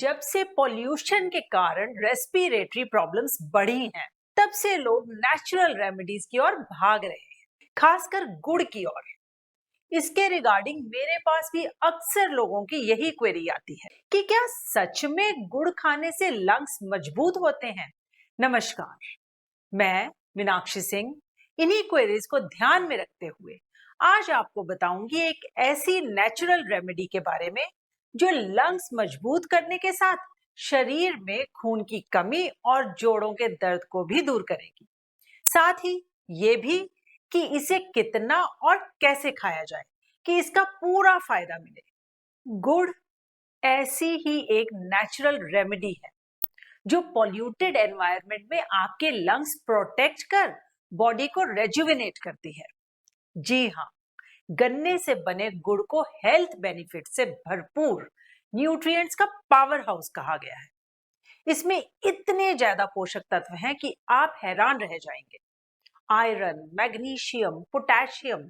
जब से पॉल्यूशन के कारण रेस्पिरेटरी प्रॉब्लम्स बढ़ी हैं, तब से लोग नेचुरल रेमेडीज की ओर भाग रहे हैं, खासकर गुड़ की ओर। इसके रिगार्डिंग मेरे पास भी अक्सर लोगों की यही क्वेरी आती है कि क्या सच में गुड़ खाने से लंग्स मजबूत होते हैं। नमस्कार, मैं मीनाक्षी सिंह इन्हीं क्वेरीज को ध्यान में रखते हुए आज आपको बताऊंगी एक ऐसी नेचुरल रेमेडी के बारे में जो लंग्स मजबूत करने के साथ शरीर में खून की कमी और जोड़ों के दर्द को भी दूर करेगी। साथ ही ये भी कि इसे कितना और कैसे खाया जाए कि इसका पूरा फायदा मिले। गुड़ ऐसी ही एक नेचुरल रेमेडी है जो पॉल्यूटेड एनवायरनमेंट में आपके लंग्स प्रोटेक्ट कर बॉडी को रेजुविनेट करती है। जी हाँ, गन्ने से बने गुड़ को हेल्थ बेनिफिट से भरपूर न्यूट्रिएंट्स का पावर हाउस कहा गया है। इसमें इतने ज्यादा पोषक तत्व हैं कि आप हैरान रह जाएंगे। Iron, magnesium, potassium,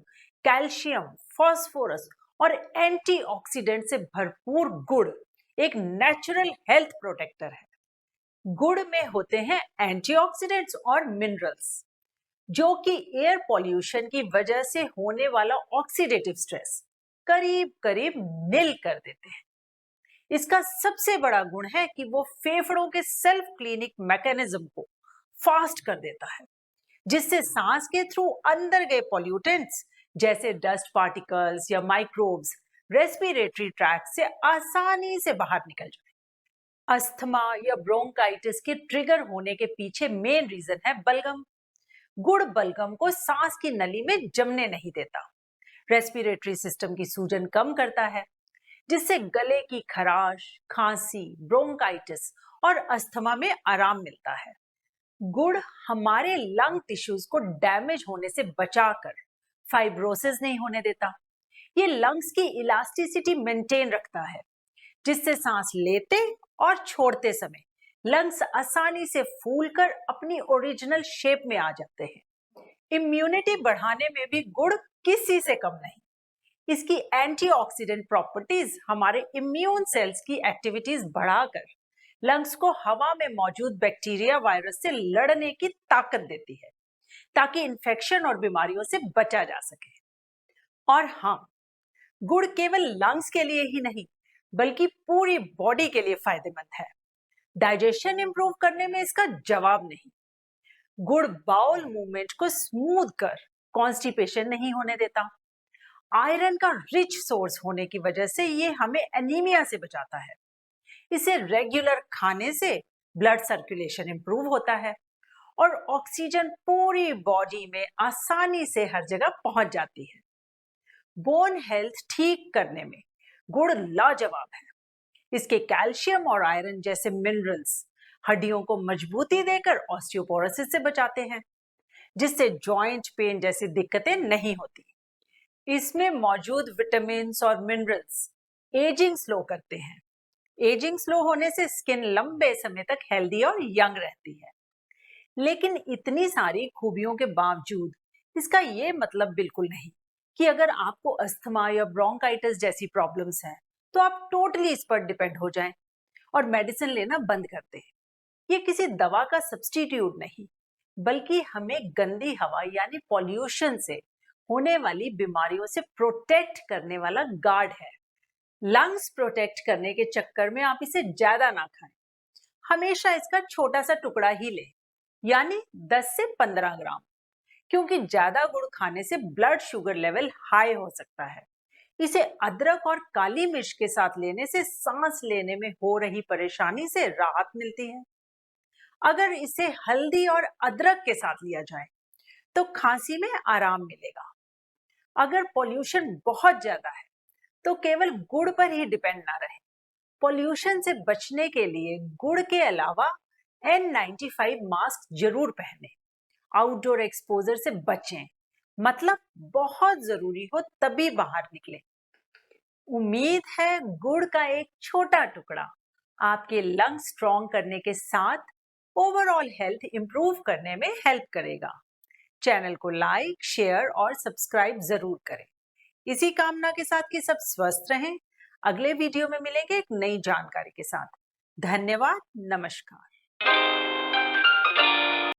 calcium, phosphorus और एंटीऑक्सीडेंट से भरपूर गुड़ एक नेचुरल हेल्थ प्रोटेक्टर है। गुड़ में होते हैं एंटीऑक्सीडेंट्स और मिनरल्स जो कि एयर पॉल्यूशन की वजह से होने वाला ऑक्सीडेटिव स्ट्रेस करीब करीब नील कर देते हैं। इसका सबसे बड़ा गुण है कि वो फेफड़ों के सेल्फ क्लीनिंग मैकेनिज्म को फास्ट कर देता है, जिससे सांस के थ्रू अंदर गए पॉल्यूटेंट्स जैसे डस्ट पार्टिकल्स या माइक्रोब्स रेस्पिरेटरी ट्रैक्ट से आसानी से बाहर निकल जाए। अस्थमा या ब्रोंकाइटिस के ट्रिगर होने के पीछे मेन रीजन है बलगम। गुड़ बलगम को सांस की नली में जमने नहीं देता, रेस्पिरेटरी सिस्टम की सूजन कम करता है, जिससे गले की खराश, खांसी, ब्रोंकाइटिस और अस्थमा में आराम मिलता है। गुड़ हमारे लंग टिश्यूज को डैमेज होने से बचाकर फाइब्रोसिस नहीं होने देता। ये लंग्स की इलास्टिसिटी मेंटेन रखता है, जिससे सांस लेते और छोड़ते समय लंग्स आसानी से फूलकर अपनी ओरिजिनल शेप में आ जाते हैं। इम्यूनिटी बढ़ाने में भी गुड़ किसी से कम नहीं। इसकी एंटीऑक्सीडेंट प्रॉपर्टीज हमारे इम्यून सेल्स की एक्टिविटीज बढ़ाकर लंग्स को हवा में मौजूद बैक्टीरिया, वायरस से लड़ने की ताकत देती है, ताकि इन्फेक्शन और बीमारियों से बचा जा सके। और हाँ, गुड़ केवल लंग्स के लिए ही नहीं बल्कि पूरी बॉडी के लिए फायदेमंद है। डाइजेशन इंप्रूव करने में इसका जवाब नहीं। गुड़ बाउल मूवमेंट को स्मूथ कर कॉन्स्टिपेशन नहीं होने देता। आयरन का रिच सोर्स होने की वजह से ये हमें एनीमिया से बचाता है। इसे रेगुलर खाने से ब्लड सर्कुलेशन इंप्रूव होता है और ऑक्सीजन पूरी बॉडी में आसानी से हर जगह पहुंच जाती है। बोन हेल्थ ठीक करने में गुड़ लाजवाब है। इसके कैल्शियम और आयरन जैसे मिनरल्स हड्डियों को मजबूती देकर ऑस्टियोपोरोसिस से बचाते हैं, जिससे जॉइंट पेन जैसी दिक्कतें नहीं होती। इसमें मौजूद विटामिन और मिनरल्स एजिंग स्लो करते हैं। एजिंग स्लो होने से स्किन लंबे समय तक हेल्दी और यंग रहती है। लेकिन इतनी सारी खूबियों के बावजूद इसका ये मतलब बिल्कुल नहीं कि अगर आपको अस्थमा या ब्रोंकाइटिस जैसी प्रॉब्लम्स हैं तो आप टोटली इस पर डिपेंड हो जाएं और मेडिसिन लेना बंद कर दें। ये किसी दवा का सब्स्टिट्यूट नहीं, बल्कि हमें गंदी हवा यानी पॉल्यूशन से होने वाली बीमारियों से प्रोटेक्ट करने वाला गार्ड है। लंग्स प्रोटेक्ट करने के चक्कर में आप इसे ज्यादा ना खाएं। हमेशा इसका छोटा सा टुकड़ा ही लें, यानी 10 से 15 ग्राम, क्योंकि ज्यादा गुड़ खाने से ब्लड शुगर लेवल हाई हो सकता है। इसे अदरक और काली मिर्च के साथ लेने से सांस लेने में हो रही परेशानी से राहत मिलती है। अगर इसे हल्दी और अदरक के साथ लिया जाए तो खांसी में आराम मिलेगा। अगर पॉल्यूशन बहुत ज्यादा है तो केवल गुड़ पर ही डिपेंड ना रहे। पॉल्यूशन से बचने के लिए गुड़ के अलावा N95 मास्क जरूर पहने। आउटडोर एक्सपोजर से बचें, मतलब बहुत जरूरी हो तभी बाहर निकलें। उम्मीद है गुड़ का एक छोटा टुकड़ा आपके लंग्स स्ट्रॉन्ग करने के साथ ओवरऑल हेल्थ इंप्रूव करने में हेल्प करेगा। चैनल को लाइक, शेयर और सब्सक्राइब जरूर करें। इसी कामना के साथ कि सब स्वस्थ रहें। अगले वीडियो में मिलेंगे एक नई जानकारी के साथ। धन्यवाद, नमस्कार।